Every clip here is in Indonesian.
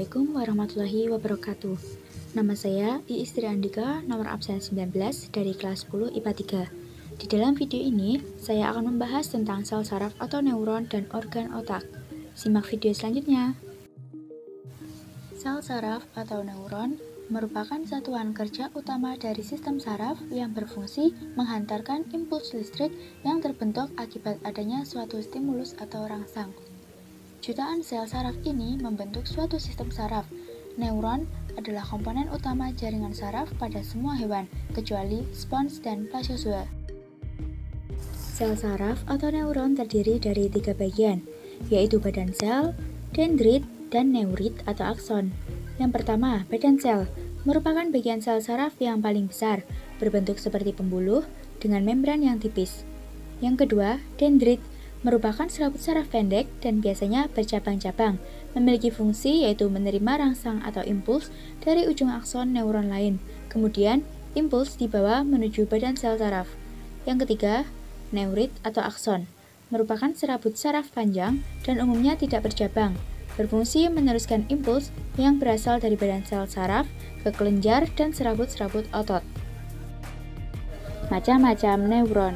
Assalamualaikum warahmatullahi wabarakatuh. Nama saya Iis Tri Andika, nomor absen 19 dari kelas 10 IPA 3. Di dalam video ini, saya akan membahas tentang sel saraf atau neuron dan organ otak. Simak video selanjutnya. Sel saraf atau neuron merupakan satuan kerja utama dari sistem saraf yang berfungsi menghantarkan impuls listrik yang terbentuk akibat adanya suatu stimulus atau rangsang. Jutaan sel saraf ini membentuk suatu sistem saraf. Neuron adalah komponen utama jaringan saraf pada semua hewan, kecuali spons dan plasiozoa. Sel saraf atau neuron terdiri dari 3 bagian, yaitu badan sel, dendrit, dan neurit atau akson. Yang pertama, badan sel merupakan bagian sel saraf yang paling besar, berbentuk seperti pembuluh dengan membran yang tipis. Yang kedua, dendrit merupakan serabut saraf pendek dan biasanya bercabang-cabang, memiliki fungsi yaitu menerima rangsang atau impuls dari ujung akson neuron lain. Kemudian, impuls dibawa menuju badan sel saraf. Yang ketiga, neurit atau akson, merupakan serabut saraf panjang dan umumnya tidak bercabang, berfungsi meneruskan impuls yang berasal dari badan sel saraf ke kelenjar dan serabut-serabut otot. Macam-macam neuron.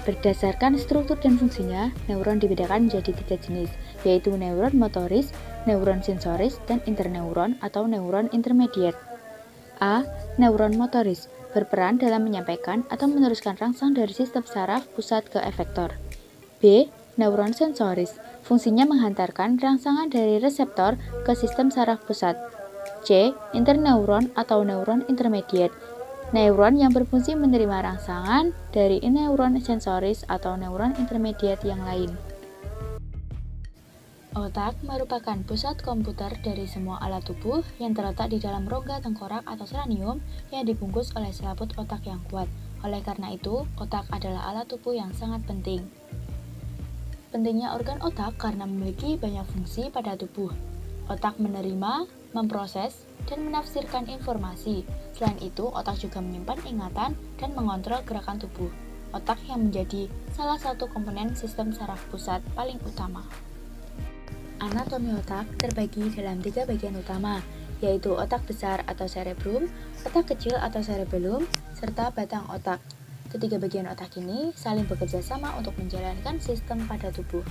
Berdasarkan struktur dan fungsinya, neuron dibedakan menjadi 3 jenis, yaitu neuron motoris, neuron sensoris, dan interneuron atau neuron intermediate. A. Neuron motoris berperan dalam menyampaikan atau meneruskan rangsang dari sistem saraf pusat ke efektor. B. Neuron sensoris fungsinya menghantarkan rangsangan dari reseptor ke sistem saraf pusat. C. Interneuron atau neuron intermediate, neuron yang berfungsi menerima rangsangan dari neuron sensoris atau neuron intermediate yang lain. Otak merupakan pusat komputer dari semua alat tubuh yang terletak di dalam rongga tengkorak atau kranium yang dibungkus oleh selaput otak yang kuat. Oleh karena itu, otak adalah alat tubuh yang sangat penting. Pentingnya organ otak karena memiliki banyak fungsi pada tubuh. Otak menerima, memproses, dan menafsirkan informasi. Selain itu, otak juga menyimpan ingatan dan mengontrol gerakan tubuh. Otak yang menjadi salah satu komponen sistem saraf pusat paling utama. Anatomi otak terbagi dalam 3 bagian utama, yaitu otak besar atau cerebrum, otak kecil atau cerebellum, serta batang otak. Ketiga bagian otak ini saling bekerja sama untuk menjalankan sistem pada tubuh.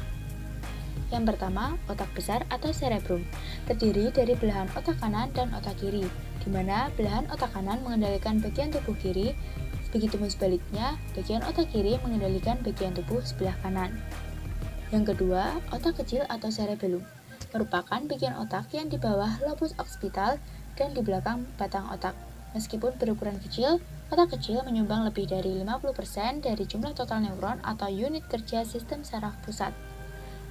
Yang pertama, otak besar atau cerebrum, terdiri dari belahan otak kanan dan otak kiri, di mana belahan otak kanan mengendalikan bagian tubuh kiri, begitu sebaliknya, bagian otak kiri mengendalikan bagian tubuh sebelah kanan. Yang kedua, otak kecil atau cerebellum, merupakan bagian otak yang di bawah lobus occipital dan di belakang batang otak. Meskipun berukuran kecil, otak kecil menyumbang lebih dari 50% dari jumlah total neuron atau unit kerja sistem saraf pusat.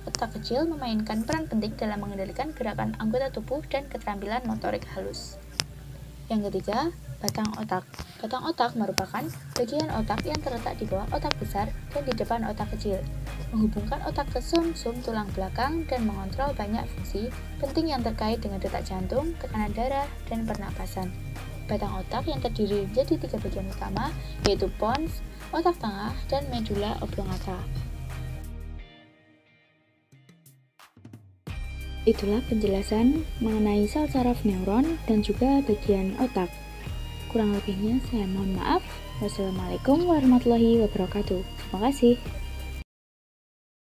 Otak kecil memainkan peran penting dalam mengendalikan gerakan anggota tubuh dan keterampilan motorik halus. Yang ketiga, batang otak. Batang otak merupakan bagian otak yang terletak di bawah otak besar dan di depan otak kecil, menghubungkan otak ke sumsum tulang belakang dan mengontrol banyak fungsi penting yang terkait dengan detak jantung, tekanan darah, dan pernapasan. Batang otak yang terdiri menjadi 3 bagian utama, yaitu pons, otak tengah, dan medula oblongata. Itulah penjelasan mengenai sel saraf neuron dan juga bagian otak. Kurang lebihnya saya mohon maaf. Wassalamualaikum warahmatullahi wabarakatuh. Terima kasih.